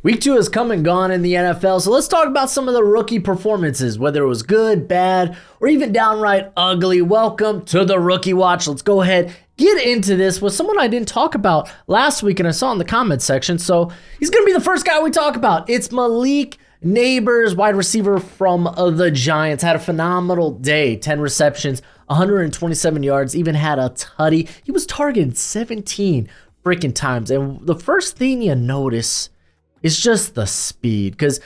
Week 2 has come and gone in the NFL, so let's talk about some of the rookie performances, whether it was good, bad, or even downright ugly. Welcome to the Rookie Watch. Let's go ahead, get into this with someone I didn't talk about last week and I saw in the comments section, so he's going to be the first guy we talk about. It's Malik Nabers, wide receiver from the Giants. Had a phenomenal day, 10 receptions, 127 yards, even had a tutty. He was targeted 17 freaking times, and the first thing you notice is just the speed, because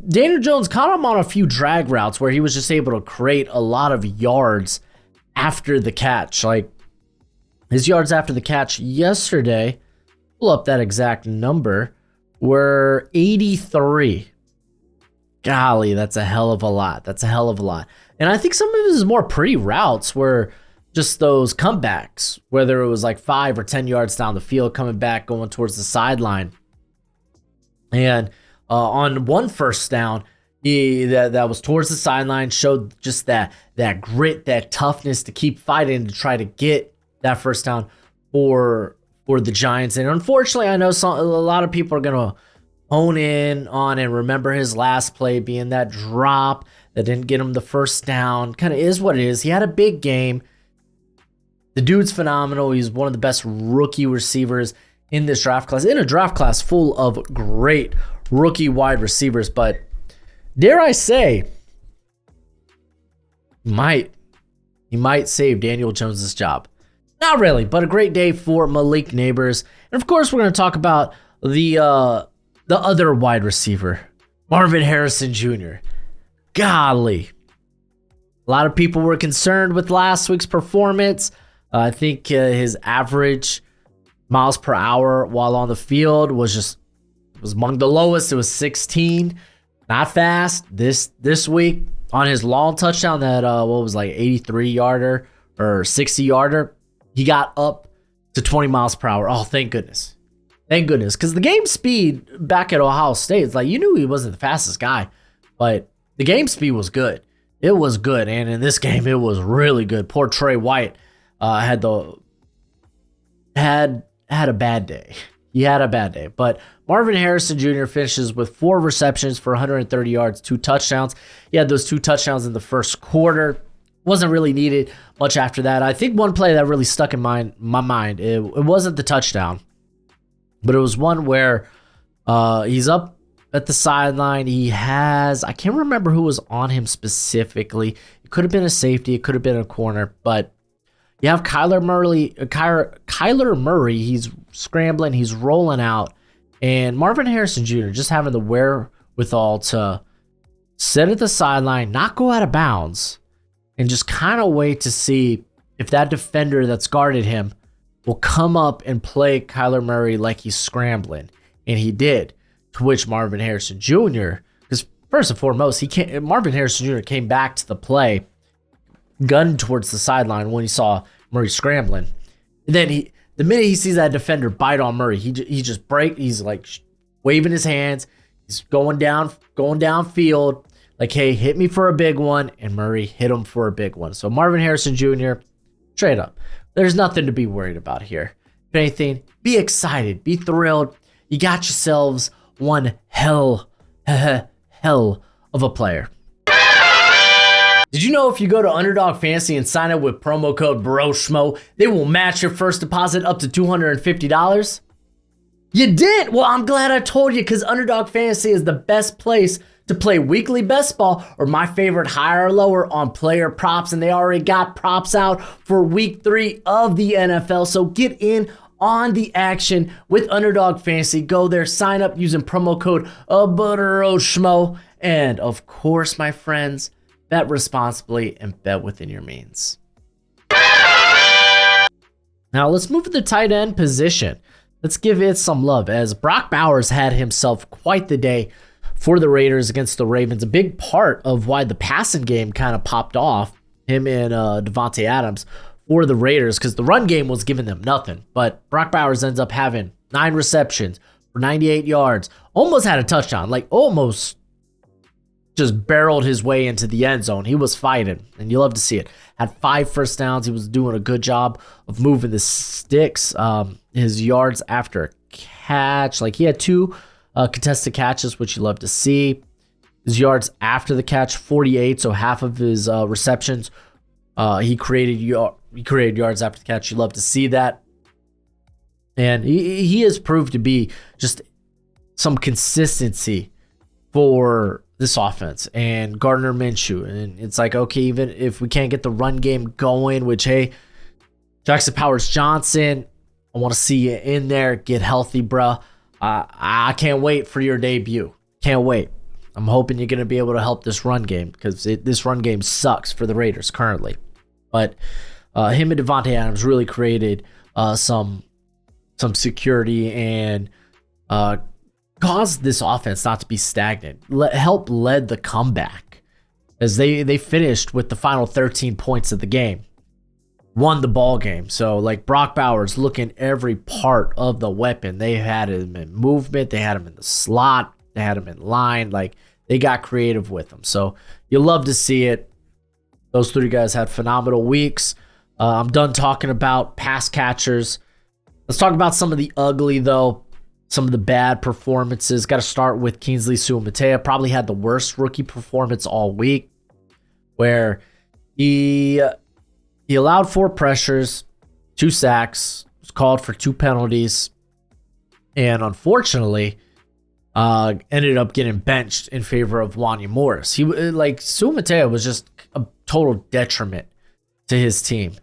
Daniel Jones caught him on a few drag routes where he was just able to create a lot of yards after the catch. Like his yards after the catch yesterday, pull up that exact number, were 83. Golly, that's a hell of a lot. And I think some of his more pretty routes were just those comebacks, whether it was like 5 or 10 yards down the field, coming back, going towards the sideline. And on one first down, that was towards the sideline, showed just that grit, that toughness to keep fighting to try to get that first down for the Giants. And unfortunately, I know a lot of people are going to hone in on and remember his last play being that drop that didn't get him the first down. Kind of is what it is. He had a big game. The dude's phenomenal. He's one of the best rookie receivers in this draft class, in a draft class full of great rookie wide receivers. But dare I say, he might save Daniel Jones' job. Not really, but a great day for Malik Nabers. And of course, we're going to talk about the other wide receiver, Marvin Harrison Jr. Golly. A lot of people were concerned with last week's performance. I think his average miles per hour while on the field was among the lowest. It was 16. Not fast. This week on his long touchdown, that 83-yarder or 60-yarder, he got up to 20 miles per hour. Oh, thank goodness. Because the game speed back at Ohio State, it's like you knew he wasn't the fastest guy, but the game speed was good. It was good, and in this game, it was really good. Poor Trey White had a bad day. He had a bad day. But Marvin Harrison Jr. finishes with 4 receptions for 130 yards, 2 touchdowns. He had those 2 touchdowns in the first quarter. Wasn't really needed much after that. I think one play that really stuck in my mind, it wasn't the touchdown, but it was one where he's up at the sideline. I can't remember who was on him specifically. It could have been a safety. It could have been a corner, but you have Kyler Murray, he's scrambling, he's rolling out, and Marvin Harrison Jr. just having the wherewithal to sit at the sideline, not go out of bounds, and just kind of wait to see if that defender that's guarded him will come up and play Kyler Murray like he's scrambling. And he did, to which Marvin Harrison Jr., because first and foremost, Marvin Harrison Jr. came back to the play, gunned towards the sideline when he saw Murray scrambling. And then the minute he sees that defender bite on Murray, he just he's like waving his hands. He's going downfield, like, hey, hit me for a big one. And Murray hit him for a big one. So Marvin Harrison Jr., straight up, there's nothing to be worried about here. If anything, be excited, be thrilled. You got yourselves one hell of a player. Did you know if you go to Underdog Fantasy and sign up with promo code Broshmo, they will match your first deposit up to $250? You did? Well, I'm glad I told you, because Underdog Fantasy is the best place to play weekly best ball, or my favorite, higher or lower on player props, and they already got props out for week 3 of the NFL. So get in on the action with Underdog Fantasy. Go there, sign up using promo code Broshmo, and of course, my friends, bet responsibly and bet within your means. Now let's move to the tight end position. Let's give it some love, as Brock Bowers had himself quite the day for the Raiders against the Ravens. A big part of why the passing game kind of popped off, him and Devontae Adams, for the Raiders, because the run game was giving them nothing. But Brock Bowers ends up having 9 receptions for 98 yards, almost had a touchdown, like almost just barreled his way into the end zone. He was fighting, and you love to see it. Had 5 first downs. He was doing a good job of moving the sticks. His yards after catch, like he had 2 contested catches, which you love to see. His yards after the catch, 48, so half of his receptions, he created yards after the catch. You love to see that. And he has proved to be just some consistency for this offense and Gardner Minshew. And it's like, okay, even if we can't get the run game going, which, hey, Jackson Powers-Johnson, I want to see you in there. Get healthy, bro. I can't wait for your debut. Can't wait. I'm hoping you're going to be able to help this run game because this run game sucks for the Raiders currently. But him and Devontae Adams really created some security and caused this offense not to be stagnant. Help led the comeback as they finished with the final 13 points of the game. Won the ball game. So like Brock Bowers looking every part of the weapon. They had him in movement. They had him in the slot. They had him in line. Like they got creative with him. So you love to see it. Those three guys had phenomenal weeks. I'm done talking about pass catchers. Let's talk about some of the ugly, though. Some of the bad performances. Got to start with Kingsley Suamataia. Probably had the worst rookie performance all week, where he allowed 4 pressures, 2 sacks, was called for 2 penalties, and unfortunately, ended up getting benched in favor of Wanya Morris. Suamataia was just a total detriment to his team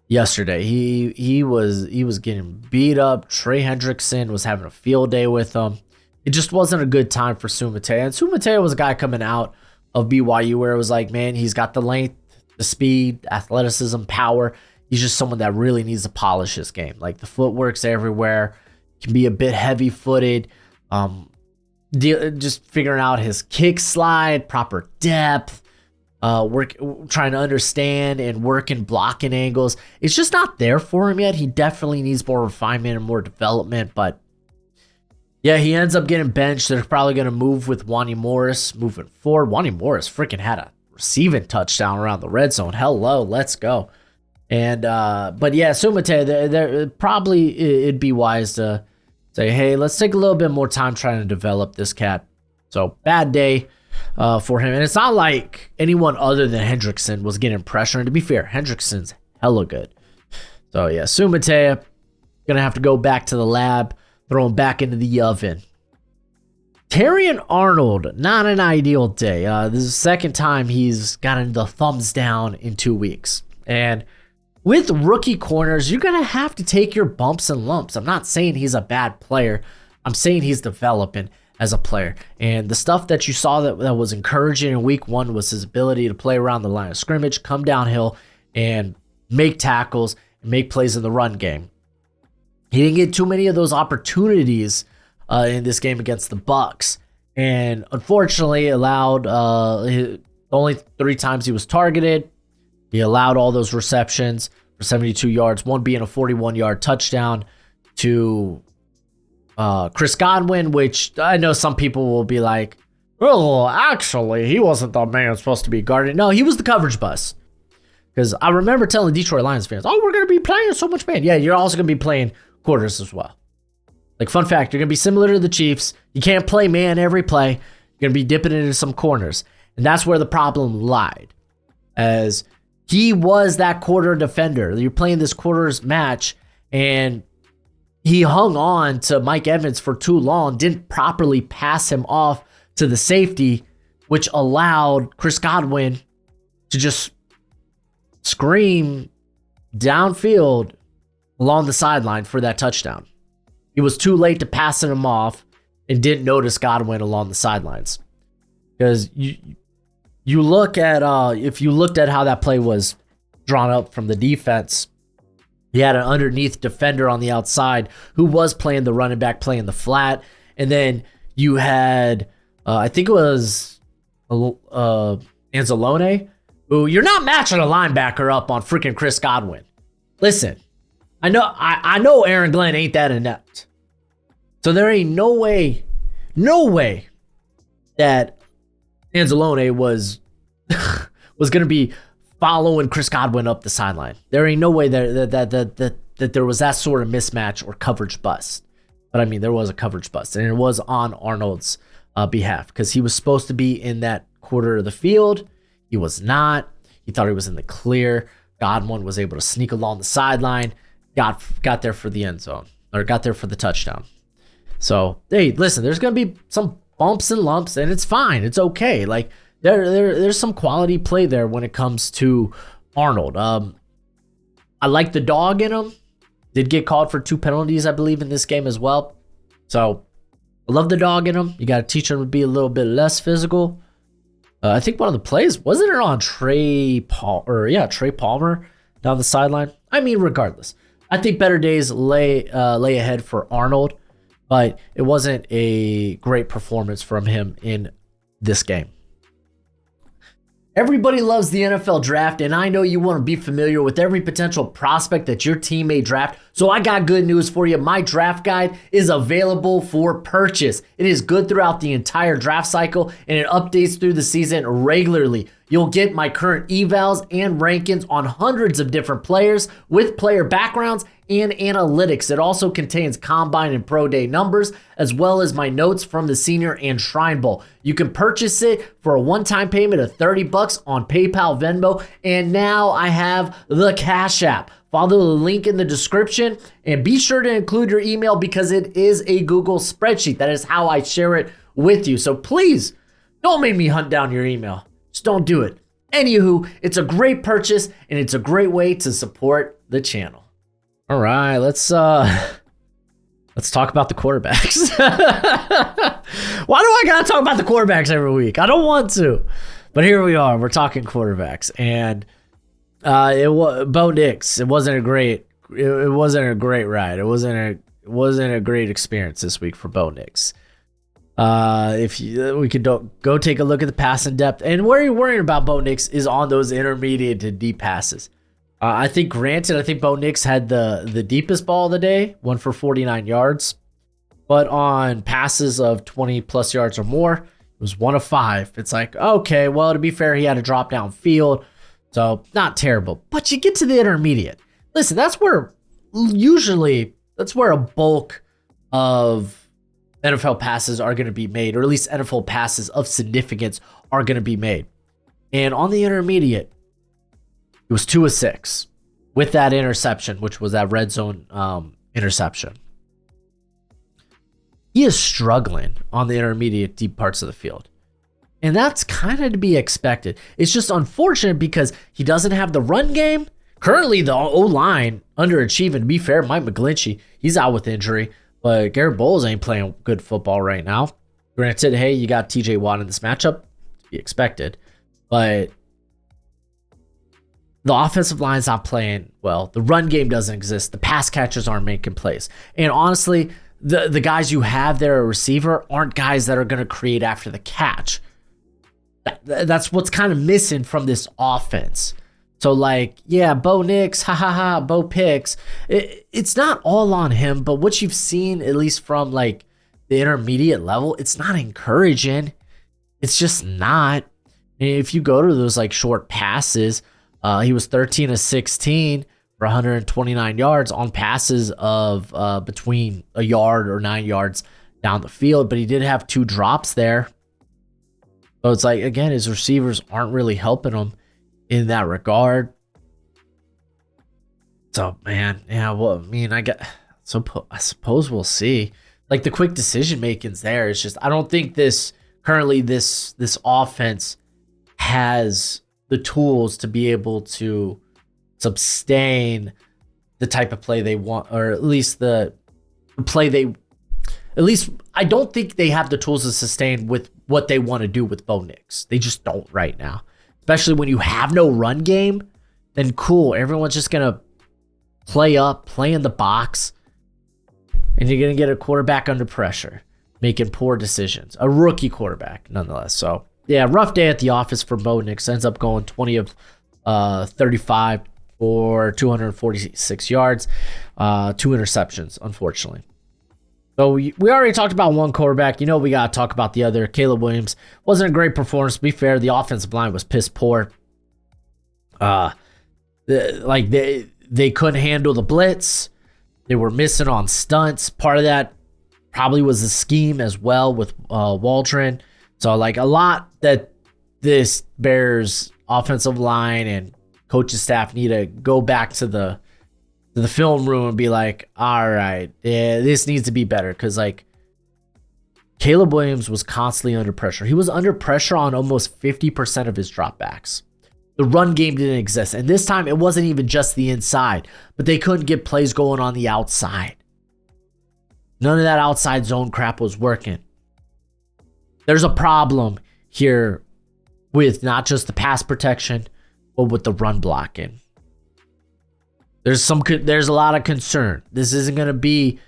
yesterday. He was getting beat up. Trey Hendrickson was having a field day with him. It just wasn't a good time for Suamataia. And Suamataia was a guy coming out of BYU where it was like, man, he's got the length, the speed, athleticism, power. He's just someone that really needs to polish his game. Like the footwork's everywhere. Can be a bit heavy-footed. Just figuring out his kick slide, proper depth. Trying to understand and work in blocking angles. It's just not there for him yet. He definitely needs more refinement and more development. But yeah, he ends up getting benched. They're probably going to move with Wanya Morris moving forward. Wanya Morris freaking had a receiving touchdown around the red zone. Hello, let's go. And but yeah, Suamataia, probably it'd be wise to say, hey, let's take a little bit more time trying to develop this cat. So bad day for him. And it's not like anyone other than Hendrickson was getting pressure. And to be fair, Hendrickson's hella good. So yeah, Suamataia gonna have to go back to the lab, throw him back into the oven. Terrion Arnold, not an ideal day. This is the second time he's gotten the thumbs down in 2 weeks. And with rookie corners, you're going to have to take your bumps and lumps. I'm not saying he's a bad player. I'm saying he's developing as a player. And the stuff that you saw that was encouraging in week 1 was his ability to play around the line of scrimmage, come downhill, and make tackles and make plays in the run game. He didn't get too many of those opportunities in this game against the Bucs, and unfortunately allowed only 3 times he was targeted. He allowed all those receptions for 72 yards, one being a 41-yard touchdown to Chris Godwin, which I know some people will be like, oh, actually, he wasn't the man supposed to be guarding. No, he was the coverage bus. Because I remember telling Detroit Lions fans, oh, we're going to be playing so much man. Yeah, you're also going to be playing quarters as well. Like, fun fact, you're going to be similar to the Chiefs. You can't play man every play. You're going to be dipping into some corners. And that's where the problem lied. As he was that quarter defender. You're playing this quarters match, and he hung on to Mike Evans for too long, didn't properly pass him off to the safety, which allowed Chris Godwin to just scream downfield along the sideline for that touchdown. He was too late to passing him off and didn't notice Godwin along the sidelines. Because you look at if you looked at how that play was drawn up from the defense, he had an underneath defender on the outside who was playing the running back, playing the flat, and then you had I think it was Anzalone, who you're not matching a linebacker up on freaking Chris Godwin. Listen, I know Aaron Glenn ain't that inept. So there ain't no way that Anzalone was going to be following Chris Godwin up the sideline. There ain't no way that there was that sort of mismatch or coverage bust. But I mean, there was a coverage bust, and it was on Arnold's behalf because he was supposed to be in that quarter of the field. He was not. He thought he was in the clear. Godwin was able to sneak along the sideline, got there for the end zone, or got there for the touchdown. So, hey, listen, there's going to be some bumps and lumps, and it's fine. It's okay. Like, there's some quality play there when it comes to Arnold. I like the dog in him. Did get called for 2 penalties, I believe, in this game as well. So, I love the dog in him. You got to teach him to be a little bit less physical. I think one of the plays, wasn't it on Trey Palmer down the sideline? I mean, regardless, I think better days lay ahead for Arnold, but it wasn't a great performance from him in this game. Everybody loves the NFL draft, and I know you want to be familiar with every potential prospect that your team may draft, so I got good news for you. My draft guide is available for purchase. It is good throughout the entire draft cycle, and it updates through the season regularly. You'll get my current evals and rankings on hundreds of different players with player backgrounds and analytics. It also contains combine and pro day numbers, as well as my notes from the Senior and Shrine Bowl. You can purchase it for a one-time payment of $30 on PayPal, Venmo, and now I have the Cash App. Follow the link in the description and be sure to include your email because it is a Google spreadsheet. That is how I share it with you. So please don't make me hunt down your email. Just don't do it. Anywho, it's a great purchase and it's a great way to support the channel. All right, let's talk about the quarterbacks. Why do I gotta talk about the quarterbacks every week? I don't want to, but here we are. We're talking quarterbacks, and Bo Nix. It wasn't a great ride. It wasn't a great experience this week for Bo Nix. We could go take a look at the pass in depth, and where you're worrying about Bo Nix is on those intermediate to deep passes. I think Bo Nix had the deepest ball of the day, one for 49 yards. But on passes of 20 plus yards or more, it was 1 of 5. It's like, okay, well, to be fair, he had a drop down field. So not terrible. But you get to the intermediate. Listen, that's where a bulk of NFL passes are going to be made, or at least NFL passes of significance are going to be made. And on the intermediate, it was 2 of 6 with that interception, which was that red zone interception. He is struggling on the intermediate deep parts of the field. And that's kind of to be expected. It's just unfortunate because he doesn't have the run game. Currently, the O-line underachieving. To be fair, Mike McGlinchey, he's out with injury. But Garrett Bowles ain't playing good football right now. Granted, hey, you got TJ Watt in this matchup. To be expected. But the offensive line's not playing well. The run game doesn't exist. The pass catchers aren't making plays. And honestly, the guys you have there at receiver aren't guys that are going to create after the catch. That's what's kind of missing from this offense. So like, yeah, Bo Nix, Bo picks. It's not all on him, but what you've seen, at least from like the intermediate level, it's not encouraging. It's just not. If you go to those like short passes, he was 13 of 16 for 129 yards on passes of between a yard or 9 yards down the field, but he did have 2 drops there. So it's like, again, his receivers aren't really helping him in that regard. So, man, yeah, well, I mean, I suppose we'll see. Like, the quick decision making's there. It's just, I don't think this offense has the tools to be able to sustain the type of play they want, or at least I don't think they have the tools to sustain with what they want to do with Bo Nix. They just don't right now. Especially when you have no run game, then cool. Everyone's just going to play in the box, and you're going to get a quarterback under pressure, making poor decisions. A rookie quarterback, nonetheless. So, yeah, rough day at the office for Bo Nix. Ends up going 20 of 35 for 246 yards, 2 interceptions, unfortunately. So we already talked about one quarterback. You know we got to talk about the other. Caleb Williams wasn't a great performance. To be fair, the offensive line was piss poor. They couldn't handle the blitz. They were missing on stunts. Part of that probably was the scheme as well with Waldron. So like a lot that this Bears offensive line and coaching staff need to go back to the film room and be like, all right, yeah, this needs to be better. Because like Caleb Williams was constantly under pressure. He was under pressure on almost 50% of his dropbacks. The run game didn't exist. And this time it wasn't even just the inside, but they couldn't get plays going on the outside. None of that outside zone crap was working. There's a problem here with not just the pass protection, but with the run blocking. There's a lot of concern. This isn't going to be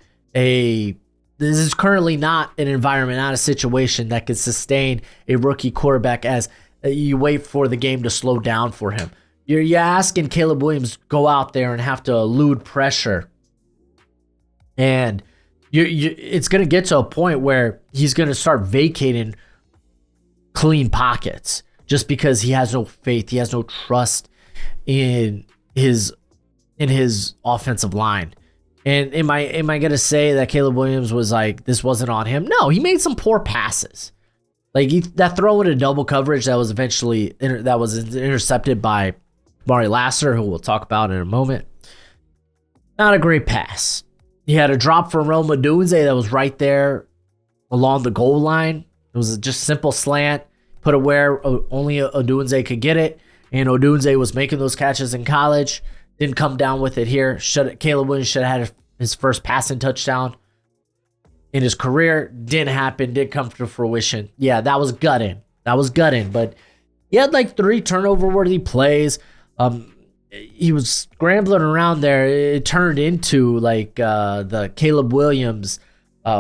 this is currently not an environment, not a situation that could sustain a rookie quarterback as you wait for the game to slow down for him. You're asking Caleb Williams to go out there and have to elude pressure. And it's going to get to a point where he's going to start vacating clean pockets just because he has no faith. He has no trust in his offensive line. And am I going to say that Caleb Williams was like, this wasn't on him? No, he made some poor passes. Like that throw into double coverage that was eventually intercepted by Kamari Lassiter, who we'll talk about in a moment. Not a great pass. He had a drop from Rome Odunze that was right there along the goal line. It was just simple slant, put it where only Odunze could get it, and Odunze was making those catches in college. Didn't come down with it here. Caleb Williams should have had his first passing touchdown in his career. Didn't happen. Didn't come to fruition. Yeah, that was gutting. But he had like 3 turnover-worthy plays. He was scrambling around there. It turned into like the Caleb Williams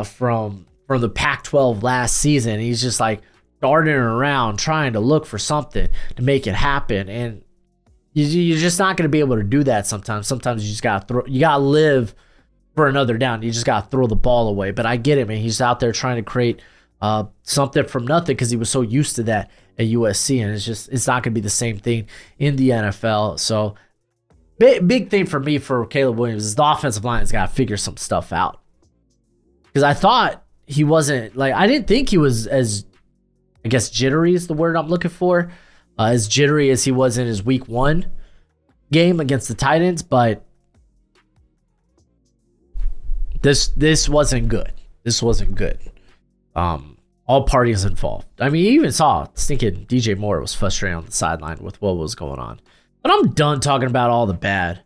from the Pac-12 last season. He's just like darting around trying to look for something to make it happen. And you're just not going to be able to do that sometimes. Sometimes you just got to you got to live for another down. You just got to throw the ball away. But I get it, man. He's out there trying to create something from nothing because he was so used to that at USC. And it's not going to be the same thing in the NFL. So big thing for me for Caleb Williams is the offensive line has got to figure some stuff out. Because I thought he wasn't, like, I didn't think he was as, I guess, jittery is the word I'm looking for. As jittery as he was in his week 1 game against the Titans, but this wasn't good. This wasn't good. All parties involved. I mean, you even saw thinking DJ Moore was frustrated on the sideline with what was going on. But I'm done talking about all the bad.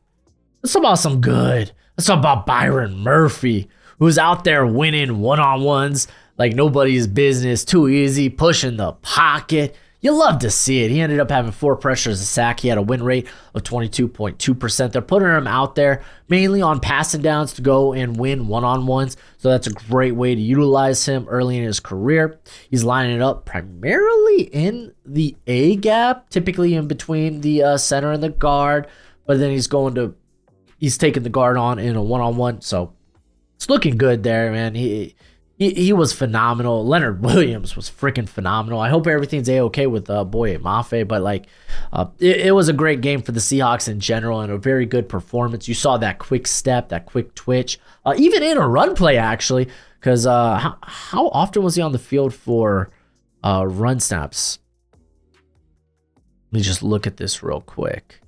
Let's talk about some good. Let's talk about Byron Murphy, who's out there winning one-on-ones like nobody's business. Too easy, pushing the pocket. You love to see it. He ended up having 4 pressures, a sack. He had a win rate of 22.2%. They're putting him out there mainly on passing downs to go and win one-on-ones. So that's a great way to utilize him early in his career. He's lining it up primarily in the A gap, typically in between the center and the guard. But then he's taking the guard on in a one-on-one. So it's looking good there, man. He was phenomenal. Leonard Williams was freaking phenomenal. I hope everything's A-okay with Boye Mafe, but like it was a great game for the Seahawks in general and a very good performance. You saw that quick step, that quick twitch, even in a run play actually, because how often was he on the field for run snaps? Let me just look at this real quick.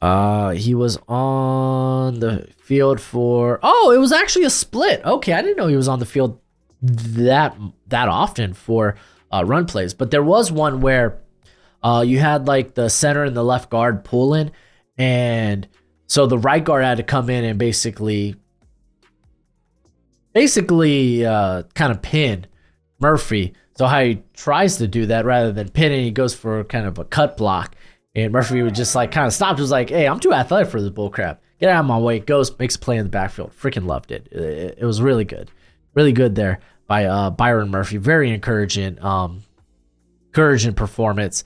He was on the field for, it was actually a split. Okay, I didn't know he was on the field that often for run plays. But there was one where you had like the center and the left guard pulling, and so the right guard had to come in and basically kind of pin Murphy. So how he tries to do that rather than pinning, he goes for kind of a cut block. And Murphy would just like kind of stopped. He was like, hey, I'm too athletic for this bull crap. Get out of my way. Goes, makes a play in the backfield. Freaking loved it. It was really good. Really good there by Byron Murphy. Very encouraging performance.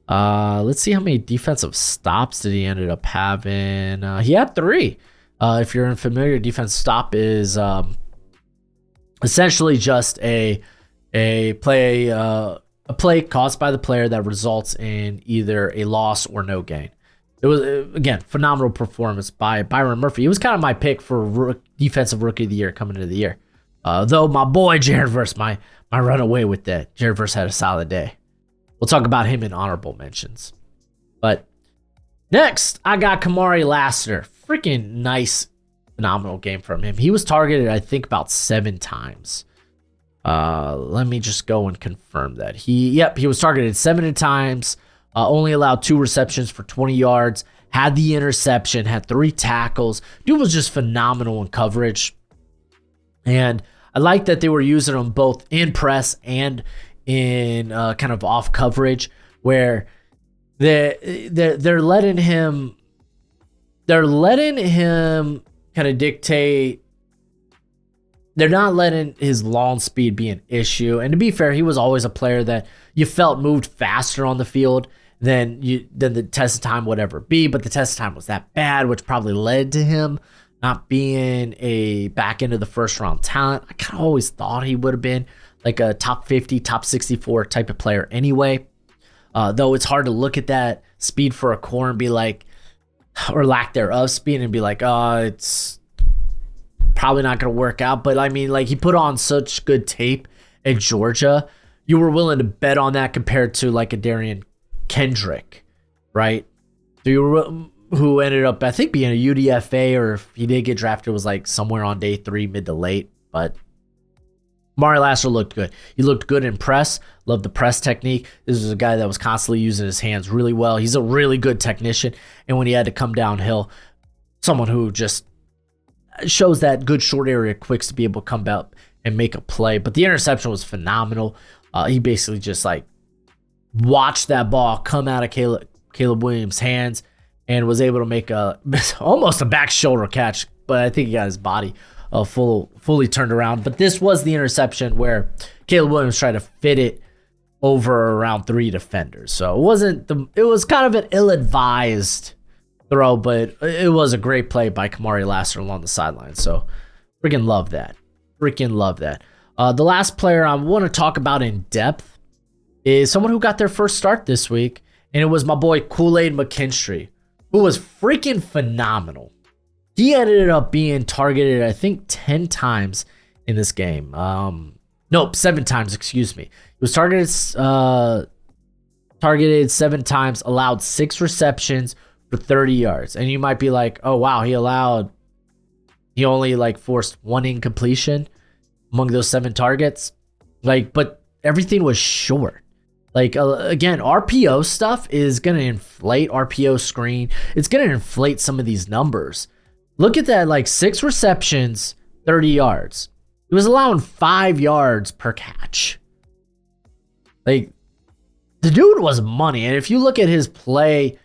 Let's see how many defensive stops did he ended up having. He had 3. If you're unfamiliar, defensive stop is essentially just a play caused by the player that results in either a loss or no gain. It was, again, phenomenal performance by Byron Murphy. He was kind of my pick for defensive rookie of the year coming into the year. Though my boy Jared Verse might run away with that. Jared Verse had a solid day. We'll talk about him in honorable mentions. But next, I got Kamari Lassiter. Freaking nice, phenomenal game from him. He was targeted, I think, about 7 times. Let me just go and confirm that. He was targeted 7 times. Only allowed 2 receptions for 20 yards. Had the interception. Had 3 tackles. Dude was just phenomenal in coverage. And I like that they were using him both in press and in kind of off coverage, where they're letting him kind of dictate. They're not letting his long speed be an issue. And to be fair, he was always a player that you felt moved faster on the field than the test of time would ever be. But the test of time was that bad, which probably led to him not being a back end of the first round talent. I kind of always thought he would have been like a top 50, top 64 type of player anyway. Though it's hard to look at that speed for a core and be like, or lack thereof speed, and be like, it's probably not going to work out. But I mean, like, he put on such good tape at Georgia. You were willing to bet on that compared to like a Darian Kendrick, right? So you were, who ended up, I think, being a UDFA, or if he did get drafted, was like somewhere on day 3, mid to late. But Kamari Lassiter looked good. He looked good in press. Loved the press technique. This was a guy that was constantly using his hands really well. He's a really good technician. And when he had to come downhill, someone who just shows that good short area quicks to be able to come out and make a play. But the interception was phenomenal. He basically just like watched that ball come out of Caleb Williams' hands and was able to make almost a back shoulder catch. But I think he got his body fully turned around. But this was the interception where Caleb Williams tried to fit it over around 3 defenders. So it was kind of an ill-advised throw, but it was a great play by Kamari Lassiter along the sideline. So freaking love that. The last player I want to talk about in depth is someone who got their first start this week, and it was my boy Kool-Aid McKinstry, who was freaking phenomenal. He ended up being targeted, I think, 10 times in this game. 7 times, excuse me. He was targeted 7 times, allowed 6 receptions for 30 yards. And you might be like, oh, wow, he only like forced 1 incompletion among those 7 targets. But everything was short. Again, RPO stuff is going to inflate RPO screen. It's going to inflate some of these numbers. Look at that, 6 receptions, 30 yards. He was allowing 5 yards per catch. The dude was money. And if you look at his play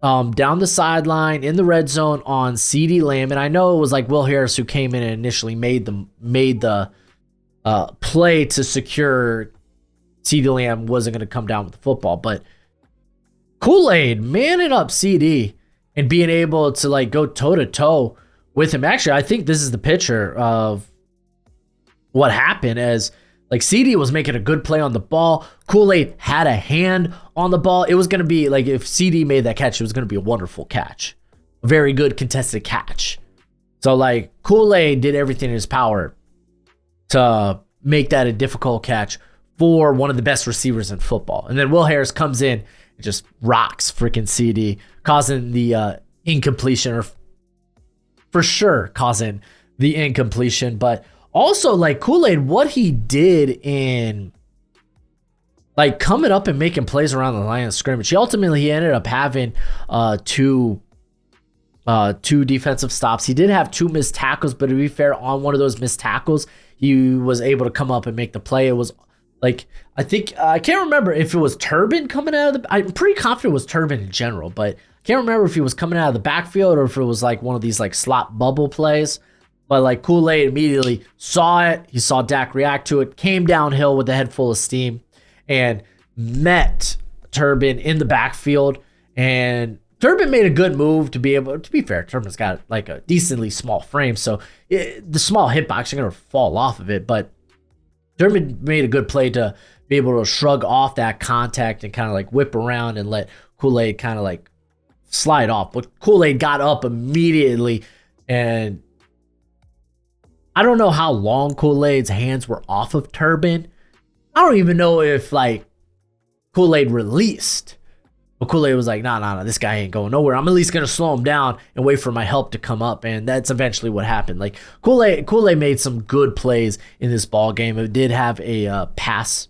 down the sideline in the red zone on CeeDee Lamb, and I know it was like Will Harris who came in and initially made the play to secure CeeDee Lamb wasn't going to come down with the football, but Kool-Aid manning up CeeDee and being able to go toe-to-toe with him. Actually, I think this is the picture of what happened as CeeDee was making a good play on the ball. Kool-Aid had a hand on the ball. It was going to be if CeeDee made that catch, it was going to be a wonderful catch. A very good contested catch. So Kool-Aid did everything in his power to make that a difficult catch for one of the best receivers in football. And then Will Harris comes in and just rocks freaking CeeDee, causing the incompletion, or for sure causing the incompletion. But also, Kool-Aid, what he did in coming up and making plays around the line of scrimmage. He ended up having two defensive stops. He did have 2 missed tackles, but to be fair, on one of those missed tackles, he was able to come up and make the play. It was I think, I can't remember if it was Turbin coming out of I'm pretty confident it was Turbin in general, but I can't remember if he was coming out of the backfield or if it was one of these slot bubble plays. But Kool-Aid immediately saw it. He saw Dak react to it, came downhill with a head full of steam, and met Turbin in the backfield. And Turbin made a good move to be able to be fair. Turbin's got a decently small frame, so the small hitbox are going to fall off of it. But Turbin made a good play to be able to shrug off that contact and kind of whip around and let Kool-Aid kind of slide off. But Kool-Aid got up immediately and I don't know how long Kool-Aid's hands were off of Turban. I don't even know if like Kool-Aid released. But Kool-Aid was like, nah, this guy ain't going nowhere. I'm at least going to slow him down and wait for my help to come up. And that's eventually what happened. Like Kool-Aid made some good plays in this ball game. It did have a pass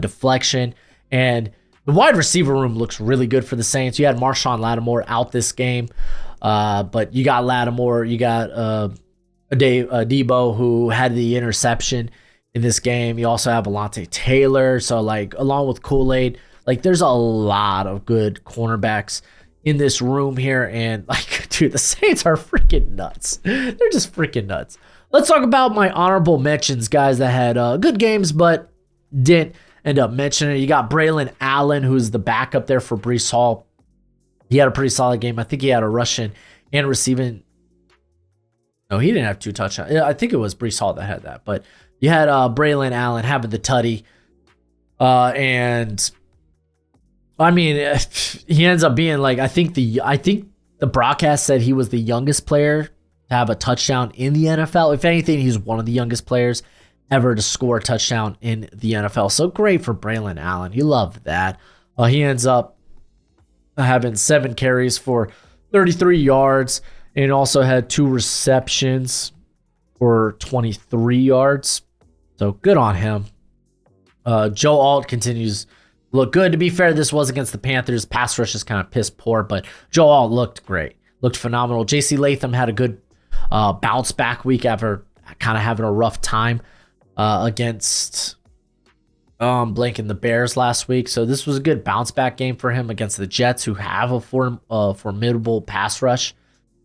deflection. And the wide receiver room looks really good for the Saints. You had Marshawn Lattimore out this game. But you got Lattimore. You got Debo, who had the interception in this game. You also have Alontae Taylor. So, like, along with Kool-Aid, like, there's a lot of good cornerbacks in this room here. And, like, dude, the Saints are freaking nuts. They're just freaking nuts. Let's talk about my honorable mentions, guys that had good games but didn't end up mentioning it. You got Braylon Allen, who's the backup there for Breece Hall. He had a pretty solid game. I think he had a rushing and receiving. No, he didn't have 2 touchdowns. I think it was Breece Hall that had that. But you had Braylon Allen having the tutty. And I mean, he ends up being like, I think the broadcast said he was the youngest player to have a touchdown in the NFL. If anything, he's one of the youngest players ever to score a touchdown in the NFL. So great for Braylon Allen. You love that. He ends up having 7 carries for 33 yards and also had 2 receptions for 23 yards. So good on him. Joe Alt continues to look good. To be fair, this was against the Panthers. Pass rush is kind of piss poor, but Joe Alt looked great. Looked phenomenal. JC Latham had a good bounce back week after kind of having a rough time against blanking the Bears last week. So this was a good bounce back game for him against the Jets, who have a formidable pass rush.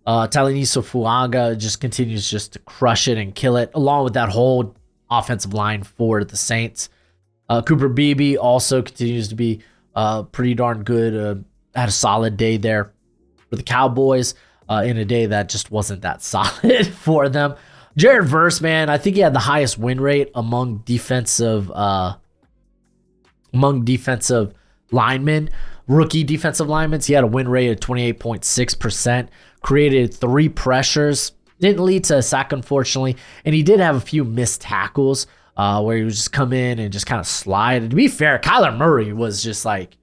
Talaniso Fuaga just continues just to crush it and kill it, along with that whole offensive line for the Saints. Cooper Beebe also continues to be pretty darn good. Had a solid day there for the Cowboys in a day that just wasn't that solid for them. Jared Verse, man, I think he had the highest win rate among defensive linemen, rookie defensive linemen. He had a win rate of 28.6%, created 3 pressures, didn't lead to a sack, unfortunately, and he did have a few missed tackles where he would just come in and just kind of slide. And to be fair, Kyler Murray was just like,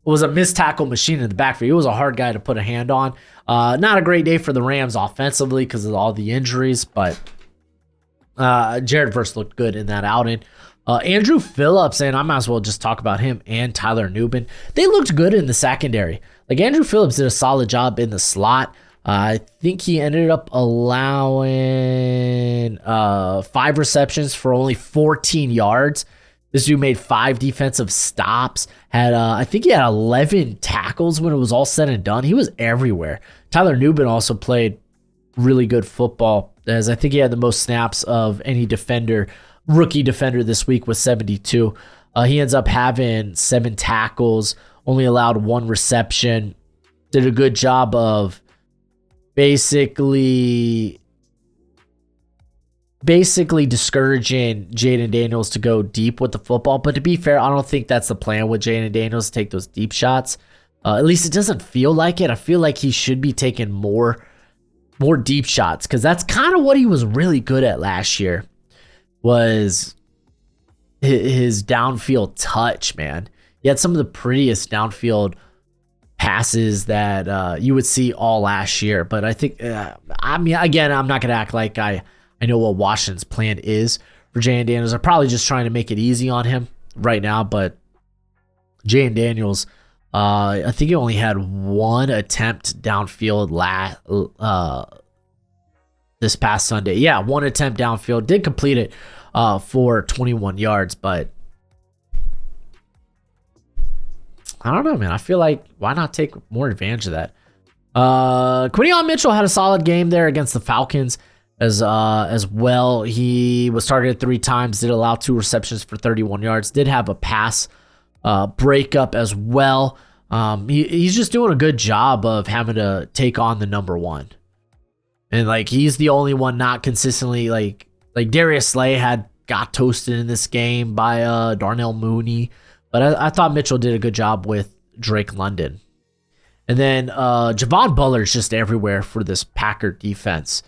was a missed tackle machine in the backfield. He was a hard guy to put a hand on. Not a great day for the Rams offensively because of all the injuries, but Jared Verse looked good in that outing. Andrew Phillips, and I might as well just talk about him and Tyler Nubin. They looked good in the secondary. Like, Andrew Phillips did a solid job in the slot. I think he ended up allowing 5 receptions for only 14 yards. This dude made 5 defensive stops. I think he had 11 tackles when it was all said and done. He was everywhere. Tyler Nubin also played really good football, as I think he had the most snaps of any rookie defender this week with 72. He ends up having 7 tackles, only allowed 1 reception. Did a good job of basically discouraging Jaden Daniels to go deep with the football. But to be fair, I don't think that's the plan with Jaden Daniels, to take those deep shots. At least it doesn't feel like it. I feel like he should be taking more deep shots, because that's kind of what he was really good at last year, was his downfield touch, man. He had some of the prettiest downfield passes that you would see all last year. But I think, again, I'm not going to act like I know what Washington's plan is for Jaden Daniels. They're probably just trying to make it easy on him right now. But Jaden Daniels, I think he only had 1 attempt downfield this past Sunday. Yeah, 1 attempt downfield. Did complete it for 21 yards, but I don't know, man. I feel like, why not take more advantage of that? Quinion Mitchell had a solid game there against the Falcons as well. He was targeted 3 times, did allow 2 receptions for 31 yards, did have a pass breakup as well. He's just doing a good job of having to take on the number 1. And like, he's the only one not consistently, like Darius Slay got toasted in this game by Darnell Mooney. But I thought Mitchell did a good job with Drake London. And then Javon Buller's just everywhere for this Packer defense.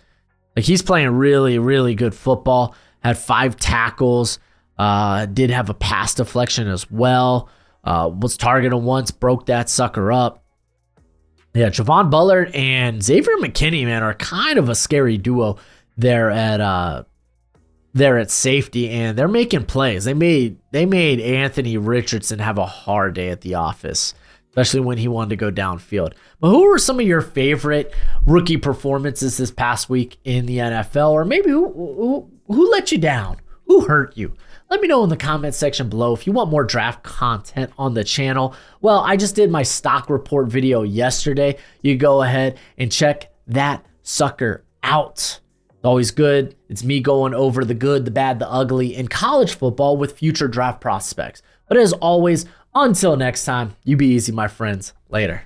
Like, he's playing really, really good football. Had 5 tackles. Did have a pass deflection as well. Was targeted once, broke that sucker up. Yeah, Javon Bullard and Xavier McKinney, man, are kind of a scary duo there at safety, and they're making plays. They made Anthony Richardson have a hard day at the office, especially when he wanted to go downfield. But who were some of your favorite rookie performances this past week in the NFL? Or maybe who let you down? Who hurt you? Let me know in the comment section below. If you want more draft content on the channel, well, I just did my stock report video yesterday. You go ahead and check that sucker out. It's always good. It's me going over the good, the bad, the ugly in college football with future draft prospects. But as always, until next time, you be easy, my friends. Later.